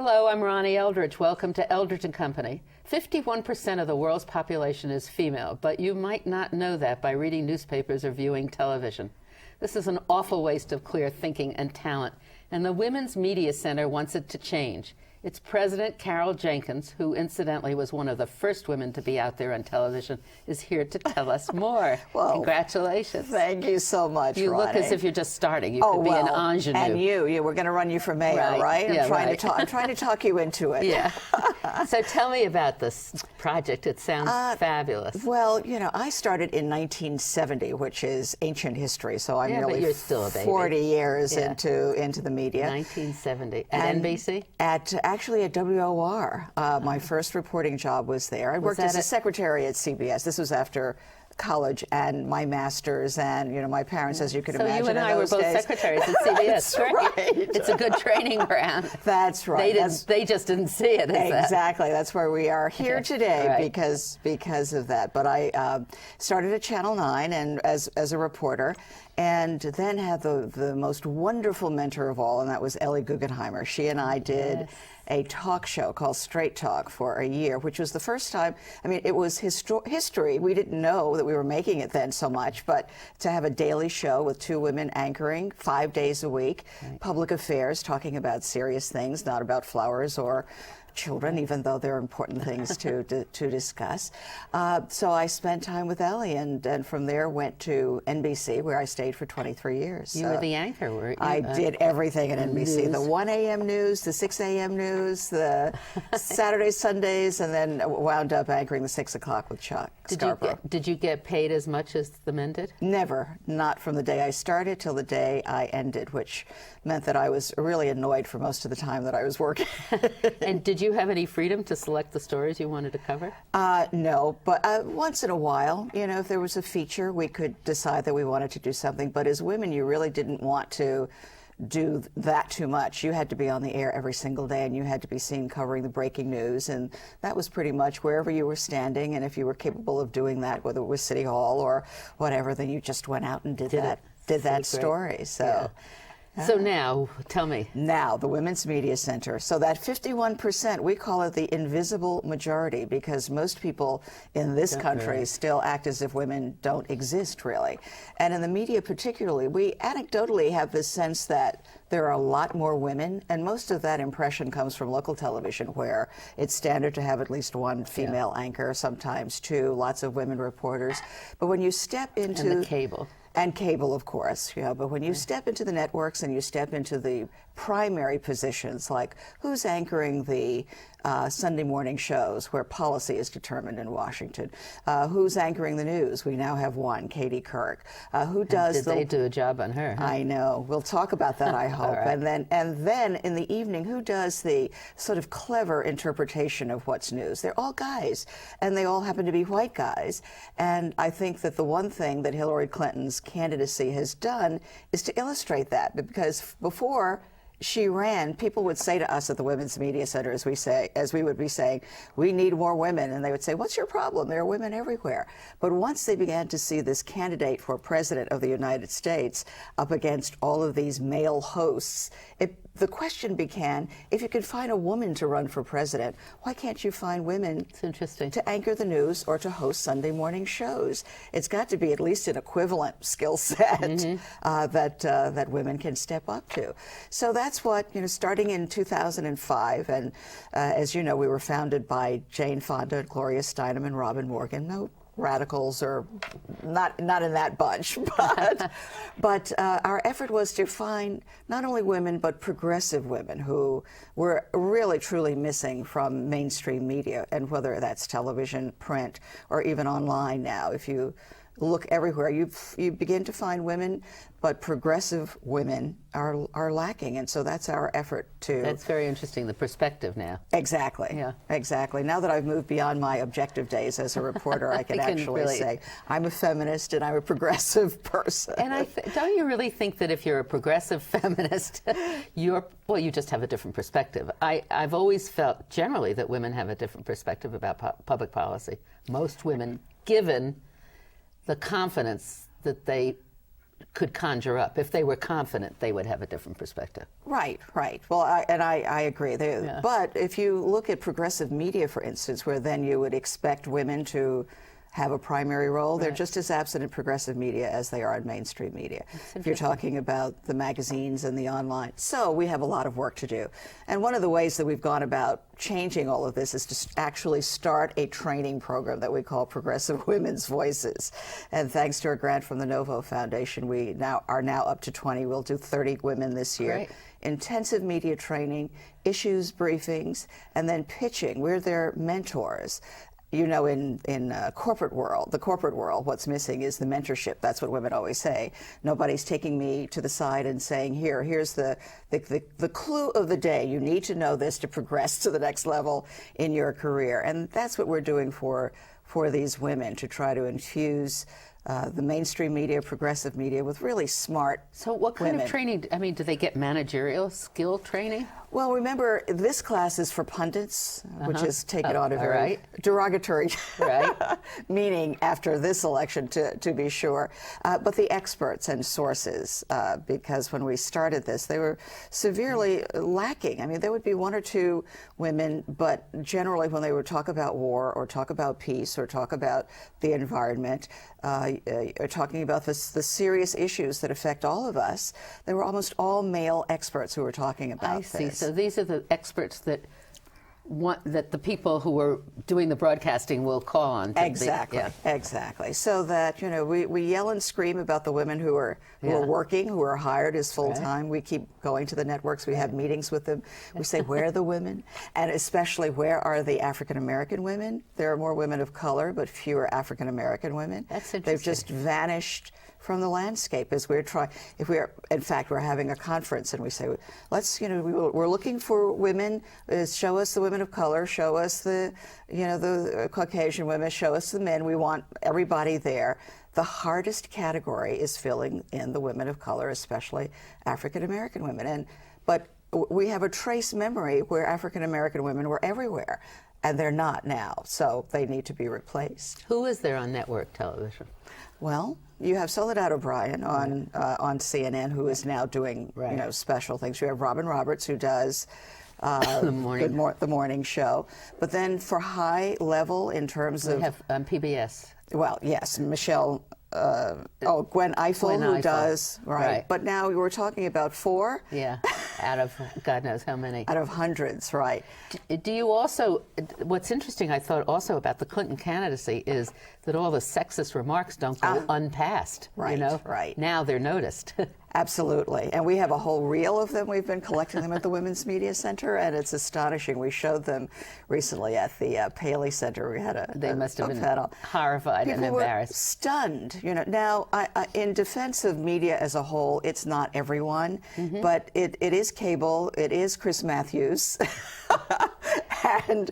Hello, I'm Ronnie Eldridge. Welcome to Eldridge & Company. 51% of the world's population is female, but you might not know that by reading newspapers or viewing television. This is an awful waste of clear thinking and talent, and the Women's Media Center wants it to change. Its president, Carol Jenkins, who incidentally was one of the first women to be out there on television, is here to tell us more. Well, congratulations. Thank you so much, You Ronnie. look as if you're just starting. You could be an ingenue. And we're going to run you for mayor, right? Yeah, I'm trying to talk you into it. Yeah. So tell me about this project. It sounds fabulous. Well, I started in 1970, which is ancient history, so I'm but nearly you're still a baby. 40 years into the media. 1970. At NBC? Actually at WOR. My first reporting job was there. I worked as a secretary at CBS. This was after college and my master's, and my parents, as you can imagine, so you and I were both secretaries at CBS. That's right. It's a good training ground. That's right. They just didn't see it. Exactly. That's where we are here today, right. because of that. But I started at Channel 9 and as a reporter, and then had the most wonderful mentor of all, and that was Ellie Guggenheimer. She and I did a talk show called Straight Talk for a year, which was the first time. I mean, it was history. We didn't know that we were making it then so much, but to have a daily show with two women anchoring 5 days a week, public affairs, talking about serious things, not about flowers or children, even though they're important things to discuss. So I spent time with Ellie, and from there went to NBC, where I stayed for 23 years. You were the anchor, weren't you? I did everything at NBC. News. The 1 a.m. news, the 6 a.m. news, the Saturdays, Sundays, and then wound up anchoring the 6 o'clock with Chuck Scarborough. Did you get paid as much as the men did? Never. Not from the day I started till the day I ended, which meant that I was really annoyed for most of the time that I was working. And did you have any freedom to select the stories you wanted to cover? No, but once in a while, if there was a feature, we could decide that we wanted to do something. But as women, you really didn't want to do that too much. You had to be on the air every single day, and you had to be seen covering the breaking news, and that was pretty much wherever you were standing. And if you were capable of doing that, whether it was City Hall or whatever, then you just went out and did that story. So. Yeah. So now, tell me. Now, the Women's Media Center. So that 51%, we call it the invisible majority, because most people in this country still act as if women don't exist, really. And in the media particularly, we anecdotally have this sense that there are a lot more women, and most of that impression comes from local television, where it's standard to have at least one female anchor, sometimes two, lots of women reporters. But when you step into... And the cable. And cable, of course, but when you step into the networks and you step into the primary positions, like who's anchoring the Sunday morning shows where policy is determined in Washington, who's anchoring the news? We now have one, Katie Kirk. Who does they do a job on her? Huh? I know. We'll talk about that, I hope. Right. And then in the evening, who does the sort of clever interpretation of what's news? They're all guys, and they all happen to be white guys. And I think that the one thing that Hillary Clinton's candidacy has done is to illustrate that, because before she ran, people would say to us at the Women's Media Center, as we would be saying, we need more women. And they would say, what's your problem? There are women everywhere. But once they began to see this candidate for president of the United States up against all of these male hosts, the question began, if you could find a woman to run for president, why can't you find women to anchor the news or to host Sunday morning shows? It's got to be at least an equivalent skill set that women can step up to. So that's what, starting in 2005, and as you know, we were founded by Jane Fonda and Gloria Steinem and Robin Morgan. No radicals or not in that bunch, but our effort was to find not only women but progressive women who were really truly missing from mainstream media, and whether that's television, print, or even online now. If you look everywhere, you begin to find women, but progressive women are lacking, and so that's our effort to... That's very interesting, the perspective now. Exactly. Yeah. Exactly. Now that I've moved beyond my objective days as a reporter, I can actually say I'm a feminist and I'm a progressive person. And don't you really think that if you're a progressive feminist, you just have a different perspective? I've always felt generally that women have a different perspective about public policy. Most women, given the confidence that they could conjure up. If they were confident, they would have a different perspective. Right, right. Well, I agree. But if you look at progressive media, for instance, where then you would expect women to have a primary role, they're just as absent in progressive media as they are in mainstream media. If you're talking about the magazines and the online. So we have a lot of work to do. And one of the ways that we've gone about changing all of this is to actually start a training program that we call Progressive Women's Voices. And thanks to a grant from the Novo Foundation, we are now up to 20. We'll do 30 women this year. Great. Intensive media training, issues briefings, and then pitching. We're their mentors. You know, in the corporate world, what's missing is the mentorship. That's what women always say. Nobody's taking me to the side and saying, here's the clue of the day. You need to know this to progress to the next level in your career. And that's what we're doing for these women, to try to infuse the mainstream media, progressive media, with really smart So what kind women. of training, I mean, do they get managerial skill training? Well, remember, this class is for pundits, which is taken on a very derogatory meaning after this election, to be sure. But the experts and sources, because when we started this, they were severely lacking. I mean, there would be one or two women, but generally when they would talk about war or talk about peace or talk about the environment, or talking about the serious issues that affect all of us, they were almost all male experts who were talking about this. I see. So these are the experts that the people who are doing the broadcasting will call on. Exactly. Exactly. So that, you know, we yell and scream about the women who are working, who are hired as full-time. We keep going to the networks. We have meetings with them. We say, where are the women? And especially, where are the African-American women? There are more women of color, but fewer African-American women. That's interesting. They've just vanished from the landscape as we're trying. In fact, we're having a conference and we say, let's, you know, we're looking for women. Show us the women of color. Show us the, you know, the Caucasian women. Show us the men. We want everybody there. The hardest category is filling in the women of color, especially African American women. But we have a trace memory where African American women were everywhere, and they're not now. So they need to be replaced. Who is there on network television? Well, you have Soledad O'Brien on CNN, who is now doing you know, special things. You have Robin Roberts, who does the morning show. But then for high level, in terms of, We have PBS. well, yes, Michelle. Gwen Ifill, who does right. But now we were talking about 4. Yeah, out of God knows how many. Out of hundreds, right? Do you also? What's interesting, I thought also about the Clinton candidacy is that all the sexist remarks don't go unpassed. Right, you know? right. Now they're noticed. Absolutely. And we have a whole reel of them. We've been collecting them at the Women's Media Center, and it's astonishing. We showed them recently at the Paley Center. We had They must have been panel. horrified People and embarrassed. Were stunned. You know, now, in defense of media as a whole, it's not everyone, but it is cable, it is Chris Matthews, and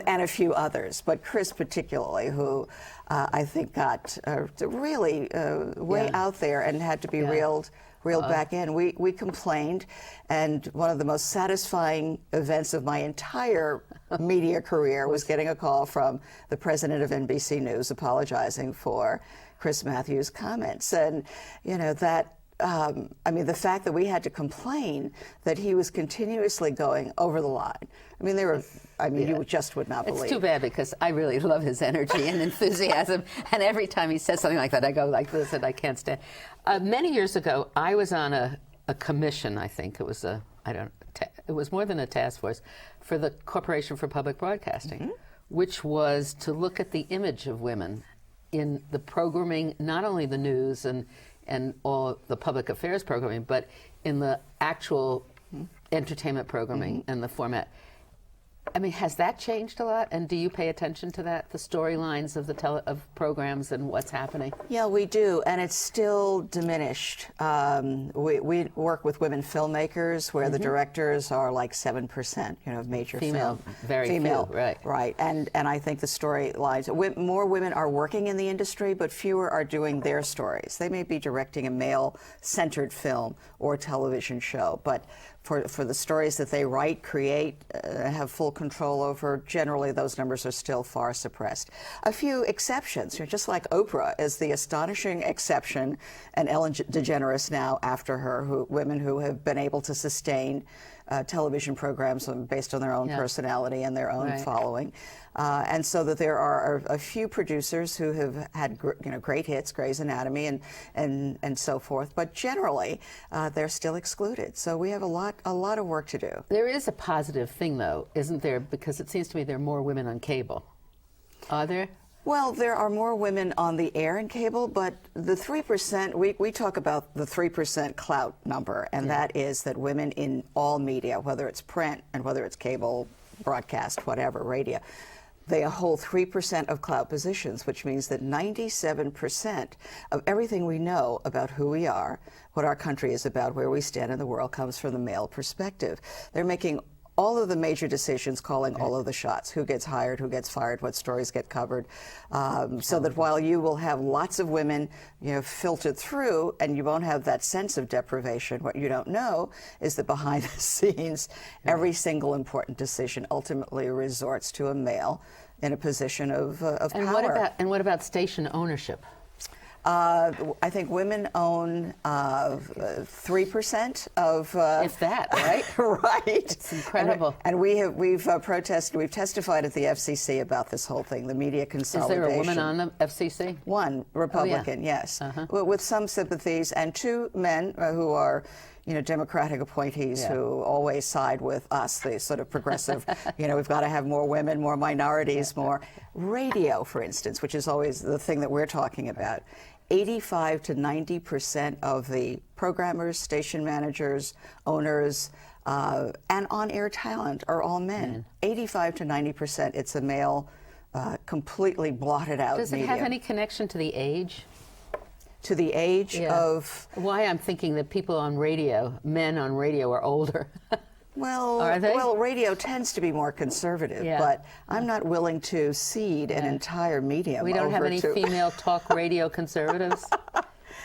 a few others, but Chris particularly, who I think got really way out there and had to be reeled back in. We complained, and one of the most satisfying events of my entire media career was getting a call from the president of NBC News apologizing for Chris Matthews' comments. And, you know, that, I mean, the fact that we had to complain that he was continuously going over the line. I mean, you just would not believe. It's too bad, because I really love his energy and enthusiasm. And every time he says something like that, I go like this, and I can't stand. Many years ago, I was on a commission. I think it was it was more than a task force, for the Corporation for Public Broadcasting, which was to look at the image of women in the programming, not only the news and all the public affairs programming, but in the actual entertainment programming and the format. I mean, has that changed a lot? And do you pay attention to that, the storylines of of programs and what's happening? Yeah, we do, and it's still diminished. We work with women filmmakers, where the directors are like 7%, you know, of major Female, film. very female, few, right? Right, and I think the storylines. More women are working in the industry, but fewer are doing their stories. They may be directing a male-centered film or television show, but for the stories that they write, create, have full control over, generally those numbers are still far suppressed. A few exceptions, just like Oprah is the astonishing exception, and Ellen DeGeneres now after her, women who have been able to sustain television programs based on their own personality and their own following. And so that there are a few producers who have had great hits, Grey's Anatomy and so forth, but generally they're still excluded. So we have a lot of work to do. There is a positive thing, though, isn't there? Because it seems to me there are more women on cable. Are there? Well, there are more women on the air and cable, but the 3%, we talk about the 3% clout number, and that is that women in all media, whether it's print and whether it's cable, broadcast, whatever, radio, they hold 3% of clout positions, which means that 97% of everything we know about who we are, what our country is about, where we stand in the world, comes from the male perspective. They're making all of the major decisions, calling all of the shots, who gets hired, who gets fired, what stories get covered, so that while you will have lots of women filtered through and you won't have that sense of deprivation, what you don't know is that behind the scenes, every single important decision ultimately resorts to a male in a position of power. What about station ownership? I think women own 3% of. If that, right? Right. It's incredible. And we've protested. We've testified at the FCC about this whole thing, the media consolidation. Is there a woman on the FCC? One Republican, yes, with some sympathies, and two men who are. Democratic appointees who always side with us, the sort of progressive, we've got to have more women, more minorities, more. Radio, for instance, which is always the thing that we're talking about. 85 to 90% of the programmers, station managers, owners, and on-air talent are all men. 85 to 90%, it's a male, completely blotted out Does it medium. have any connection to the age? To the age of... Why I'm thinking that people on radio, men on radio, are older. Well, are they? Well, radio tends to be more conservative, but I'm not willing to cede an entire medium. We don't have any female talk radio conservatives?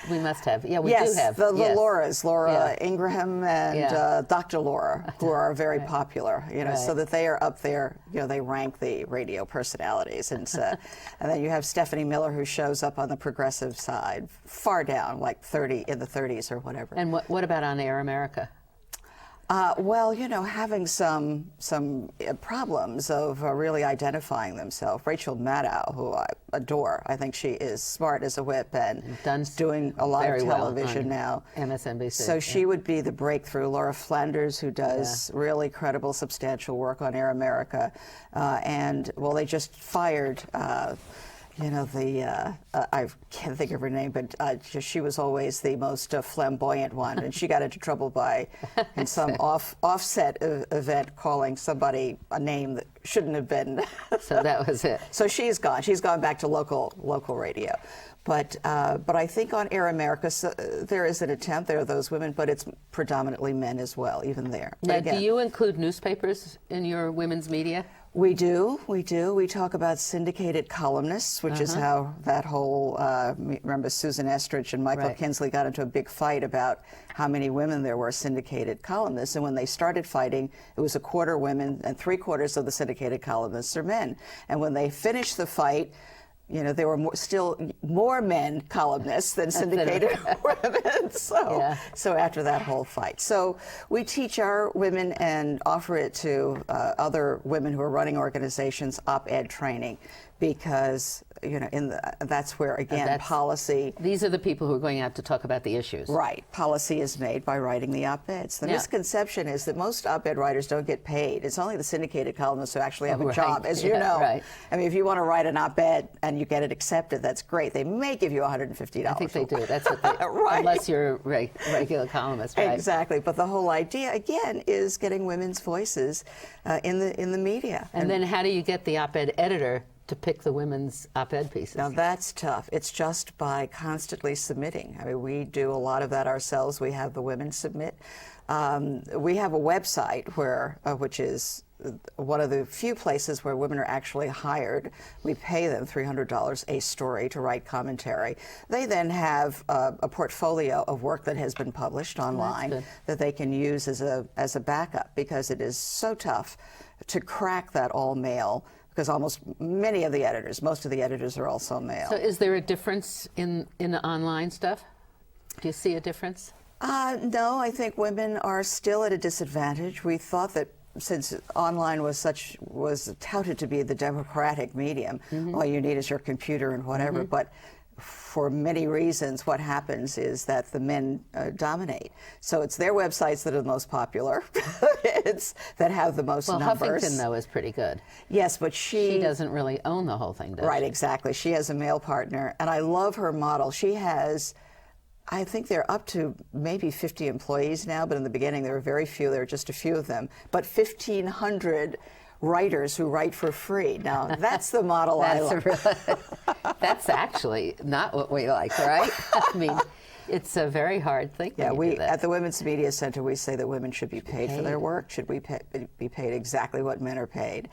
We must have. Yeah, we do have. The Lauras, Laura Ingraham and Dr. Laura, who are very popular, so that they are up there, they rank the radio personalities. And then you have Stephanie Miller, who shows up on the progressive side, far down, like in the 30s or whatever. And what about on Air America? Well, having some problems of really identifying themselves. Rachel Maddow, who I adore, I think she is smart as a whip and doing a lot of television now. MSNBC. So she would be the breakthrough. Laura Flanders, who does really credible, substantial work on Air America, and they just fired. I can't think of her name, but she was always the most flamboyant one, and she got into trouble in some offset event, calling somebody a name that shouldn't have been. So that was it. So she's gone. She's gone back to local radio. But I think on Air America, there is an attempt. There are those women, but it's predominantly men as well, even there. Now, do you include newspapers in your women's media? We do. We talk about syndicated columnists, which is how that whole, remember Susan Estridge and Michael Kinsley got into a big fight about how many women there were syndicated columnists. And when they started fighting, it was a quarter women and 3/4 of the syndicated columnists are men. And when they finished the fight, there were still more men columnists than syndicated women. So after that whole fight. So we teach our women and offer it to other women who are running organizations, op-ed training, because that's where, again, policy... These are the people who are going out to talk about the issues. Right. Policy is made by writing the op-eds. The misconception is that most op-ed writers don't get paid. It's only the syndicated columnists who actually have a job, as you know. Right. I mean, if you want to write an op-ed and you get it accepted, that's great. They may give you $150. I think they do. That's what they... Unless you're a regular columnist, right? Exactly. But the whole idea, again, is getting women's voices in the media. And then how do you get the op-ed editor to pick the women's op-ed pieces? Now that's tough. It's just by constantly submitting. I mean, we do a lot of that ourselves. We have the women submit. We have a website which is one of the few places where women are actually hired. We pay them $300 a story to write commentary. They then have a portfolio of work that has been published online that they can use as a backup, because it is so tough to crack that all male, because most of the editors are also male. So is there a difference in the online stuff? Do you see a difference? No, I think women are still at a disadvantage. We thought that since online was touted to be the democratic medium, all you need is your computer and whatever, but for many reasons, what happens is that the men dominate. So it's their websites that are the most popular, that have the most numbers. Well, Huffington, though, is pretty good. Yes, but she doesn't really own the whole thing, does she? Right, exactly. She has a male partner, and I love her model. She has, I think they're up to maybe 50 employees now, but in the beginning there were very few. There were just a few of them. But 1,500 writers who write for free. Now, that's the model I like. That's actually not what we like, right? I mean, it's a very hard thing. Yeah, at the Women's Media Center, we say that women should be paid for their work, should be paid exactly what men are paid.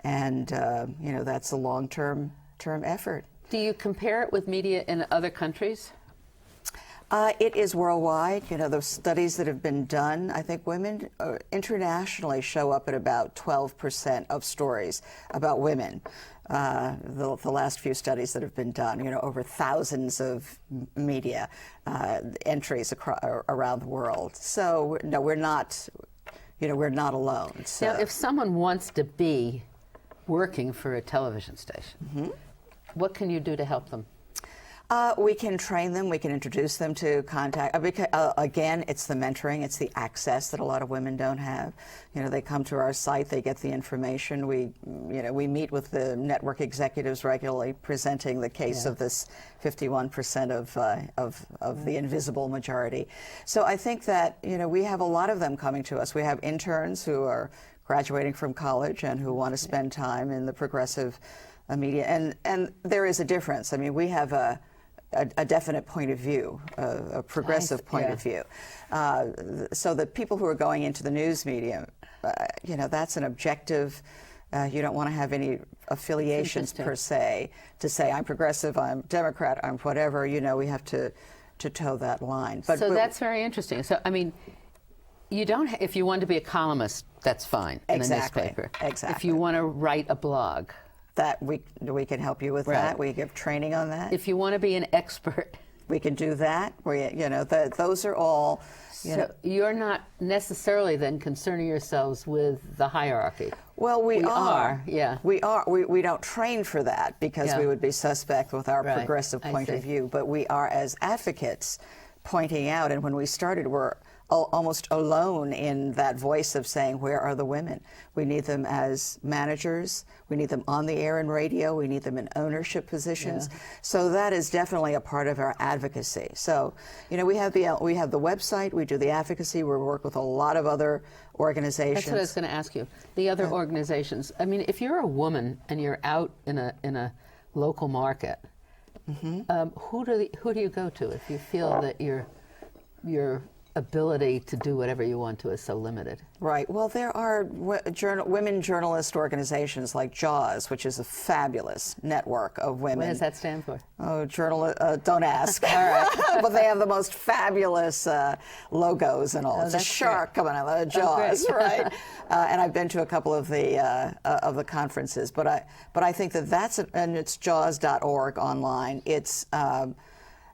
And, that's a long-term effort. Do you compare it with media in other countries? It is worldwide. The studies that have been done, I think women internationally show up at about 12% of stories about women. The last few studies that have been done, over thousands of media entries around the world. So, no, we're not alone. So. Now, if someone wants to be working for a television station, what can you do to help them? We can train them. We can introduce them to contact. Again, it's the mentoring. It's the access that a lot of women don't have. They come to our site. They get the information. We meet with the network executives regularly, presenting the case of this 51% of the invisible majority. So I think that we have a lot of them coming to us. We have interns who are graduating from college and who want to spend time in the progressive media. And there is a difference. I mean, we have a definite point of view, a progressive point of view. So the people who are going into the news media, that's an objective. You don't want to have any affiliations per se to say I'm progressive, I'm Democrat, I'm whatever. We have to toe that line. So that's very interesting. So I mean, you don't. If you want to be a columnist, that's fine in a newspaper. Exactly. If you want to write a blog. That we can help you with that. We give training on that. If you want to be an expert, we can do that. Those are all. So you're not necessarily then concerning yourselves with the hierarchy. Well, we are. Yeah. We are. We don't train for that because we would be suspect with our progressive point of view. But we are, as advocates, pointing out. And when we started, we're almost alone in that voice of saying, where are the women? We need them as managers. We need them on the air and radio. We need them in ownership positions. Yeah. So that is definitely a part of our advocacy. So, we have the website. We do the advocacy. We work with a lot of other organizations. That's what I was going to ask you. The other organizations. I mean, if you're a woman and you're out in a local market, who do you go to if you feel that your ability to do whatever you want to is so limited? Right. Well, there are women journalist organizations like JAWS, which is a fabulous network of women. What does that stand for? Oh, don't ask. All right. But they have the most fabulous logos and all. It's a shark coming out of JAWS, right? And I've been to a couple of the conferences, but I think and it's jaws.org online. It's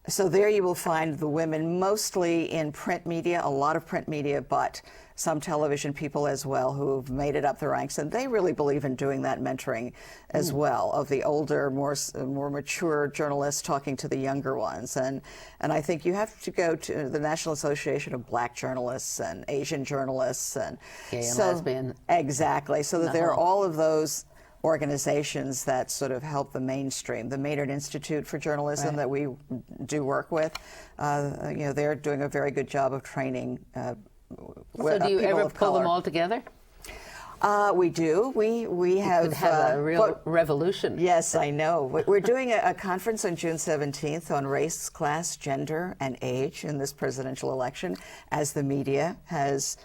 so there you will find the women mostly in print media, a lot of print media, but some television people as well who've made it up the ranks, and they really believe in doing that mentoring as well, of the older, more mature journalists talking to the younger ones. And I think you have to go to the National Association of Black Journalists and Asian Journalists and gay and lesbian. Exactly, so that there are all of those organizations that sort of help the mainstream. The Maynard Institute for Journalism that we do work with, they're doing a very good job of training. So do you ever pull them all together? We do. We have a real revolution. Yes, I know. We're doing a conference on June 17th on race, class, gender, and age in this presidential election, as the media has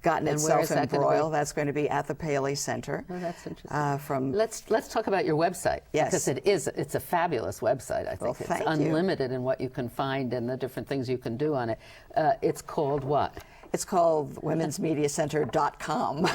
gotten And where is itself that gonna embroiled. be? That's going to be at the Paley Center. Oh, that's interesting. From Let's talk about your website. Yes. Because it's a fabulous website. I think Well, it's thank you. unlimited in what you can find and the different things you can do on it. It's called what? It's called womensmediacenter.com.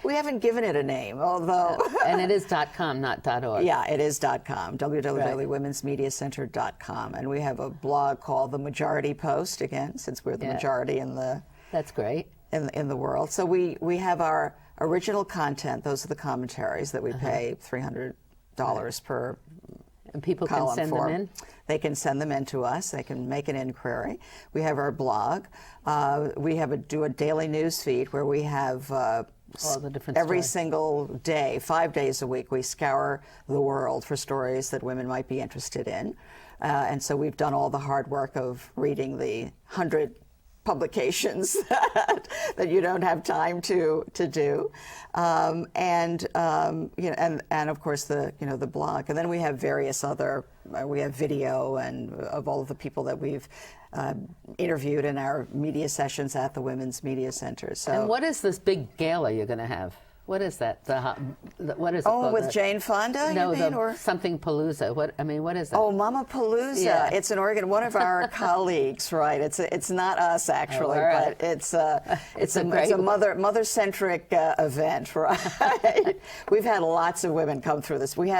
We haven't given it a name, although. And it is .com, not .org. Yeah, it is .com, www.womensmediacenter.com. And we have a blog called The Majority Post, again, since we're the majority in the That's great. in the world. So we have our original content. Those are the commentaries that we pay $300 per And people can column send for. them in? They can send them in to us. They can make an inquiry. We have our blog. We do a daily news feed where we have all the different every stories. single day, 5 days a week, we scour the world for stories that women might be interested in. And so we've done all the hard work of reading the 100 publications that you don't have time to do, and of course the blog, and then we have various other we have video and of all of the people that we've interviewed in our media sessions at the Women's Media Center. So And what is this big gala you're going to have? What is that? What is it called? with Jane Fonda, No, you mean, or something Palooza. What is that? Oh, Mama Palooza. Yeah. It's an organ. One of our colleagues, right? It's not us actually, all right. but it's a great mother centric event, right? We've had lots of women come through this. We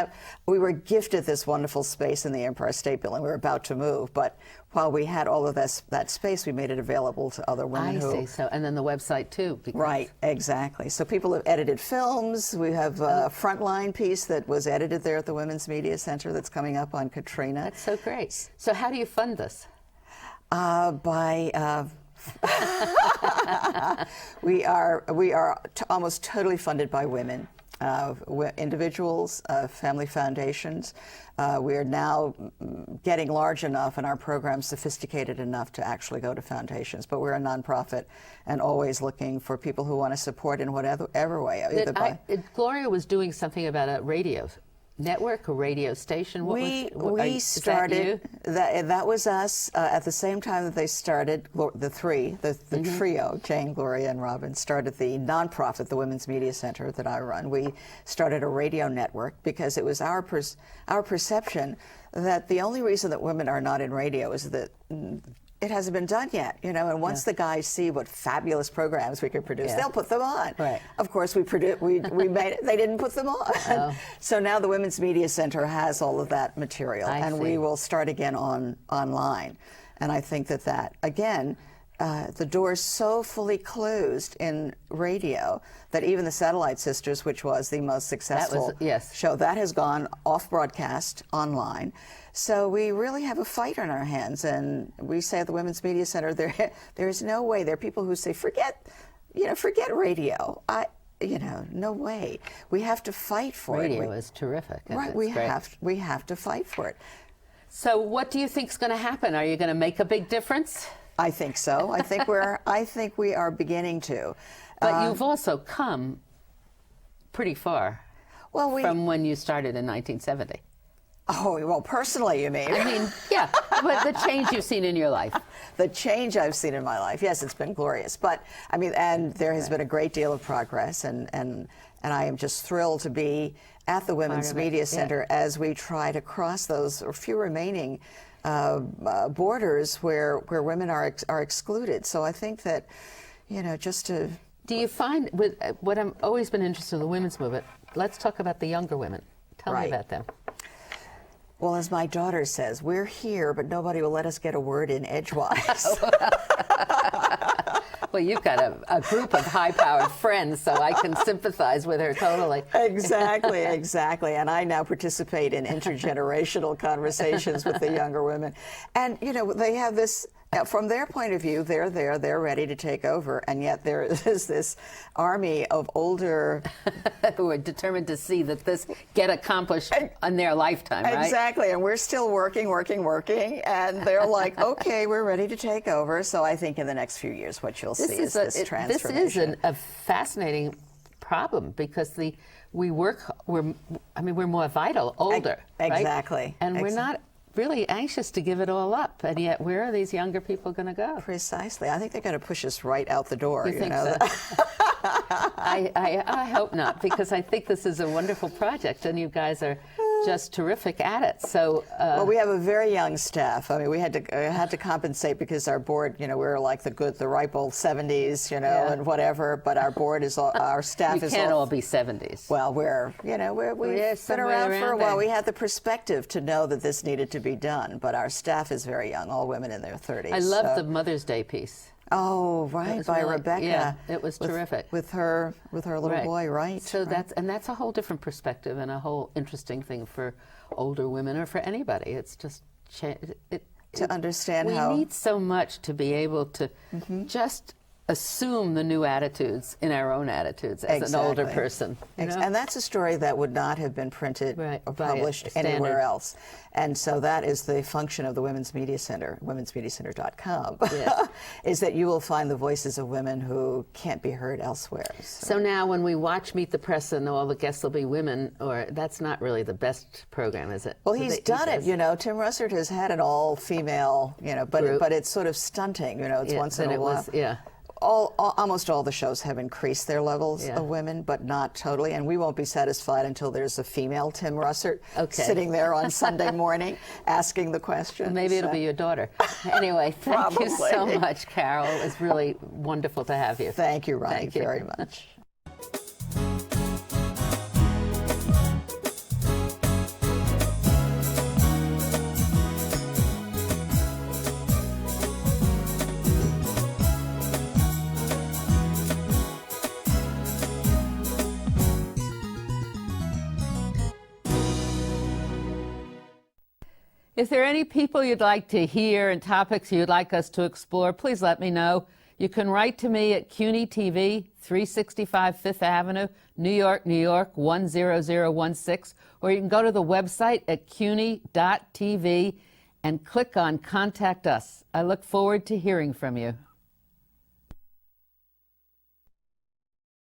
were gifted this wonderful space in the Empire State Building. We were about to move, but while we had all of that space, we made it available to other women. I see. So, and then the website too. Because Right, exactly. So people have edited films. We have a Frontline piece that was edited there at the Women's Media Center that's coming up on Katrina. That's so great. So how do you fund this? We are almost totally funded by women. Individuals, family foundations. We are now getting large enough and our program's sophisticated enough to actually go to foundations. But we're a nonprofit and always looking for people who want to support in whatever way. Gloria was doing something about a radio network, a radio station. We is started, that was us at the same time that they started, the trio, Jane, Gloria, and Robin, started the nonprofit, the Women's Media Center that I run. We started a radio network because it was our perception that the only reason that women are not in radio is that it hasn't been done yet, and once the guys see what fabulous programs we can produce, they'll put them on. Right. Of course, we made it, they didn't put them on. Oh. So now the Women's Media Center has all of that material, and we will start again online. And I think that again, the door is so fully closed in radio that even the Satellite Sisters, which was the most successful show, that has gone off broadcast online. So we really have a fight on our hands, and we say at the Women's Media Center, there is no way. There are people who say, forget radio. No way. We have to fight for it. Radio is terrific. Right, we have to fight for it. So what do you think is going to happen? Are you going to make a big difference? I think so. I think we are beginning to. But you've also come pretty far from when you started in 1970. Oh, well, personally, you mean? I mean, yeah, but the change you've seen in your life. The change I've seen in my life, yes, it's been glorious. But, I mean, and there has been a great deal of progress, and I am just thrilled to be at the Women's Media Center as we try to cross those few remaining borders where women are excluded. So I think that, just to... Do you find, with what I've always been interested in the women's movement, let's talk about the younger women. Tell me about them. Well, as my daughter says, we're here, but nobody will let us get a word in edgewise. Well, you've got a group of high-powered friends, so I can sympathize with her totally. Exactly. And I now participate in intergenerational conversations with the younger women. And, they have this... From their point of view, they're there, they're ready to take over, and yet there is this army of older... who are determined to see that this get accomplished in their lifetime, right? Exactly, and we're still working, and they're like, okay, we're ready to take over. So I think in the next few years what you'll see is this transformation. This is a fascinating problem because we're more vital, older, Exactly. right? And we're not really anxious to give it all up, and yet where are these younger people going to go? Precisely. I think they're going to push us right out the door. You think so? I hope not, because I think this is a wonderful project, and you guys are just terrific at it. So, well, we have a very young staff. I mean, we had to compensate because our board, you know, we're like the ripe old 70s, you know, Yeah. and whatever. But our board is our staff you is can't all be 70s. Well, we've been somewhere around for a around while. there. We had the perspective to know that this needed to be done, but our staff is very young, all women in their 30s. I love the Mother's Day piece. Oh, right, was by really- Rebecca. yeah, it was terrific. With her little Right. boy, right? So right. that's a whole different perspective and a whole interesting thing for older women or for anybody. It's just to understand we how need so much to be able to just assume the new attitudes in our own attitudes as an older Exactly. person. You know? And that's a story that would not have been printed Right, or by a published standard. anywhere else. And so that is the function of the Women's Media Center, womensmediacenter.com, Yes. is that you will find the voices of women who can't be heard elsewhere. So now when we watch Meet the Press and all the guests will be women, or that's not really the best program, is it? Well, he's done it, you know. Tim Russert has had an all-female, you know, Group. but it's sort of stunting, you know. It's Yeah, once in then a it while. was- yeah. Almost all the shows have increased their levels Yeah. of women, but not totally. And we won't be satisfied until there's a female Tim Russert Okay. sitting there on Sunday morning asking the questions. Maybe it'll be your daughter. Anyway, thank you so Probably. much, Carol. It was really wonderful to have you. Thank you, Ronnie, Thank you. very much. If there are any people you'd like to hear and topics you'd like us to explore, please let me know. You can write to me at CUNY TV, 365 Fifth Avenue, New York, New York, 10016, or you can go to the website at cuny.tv and click on Contact Us. I look forward to hearing from you.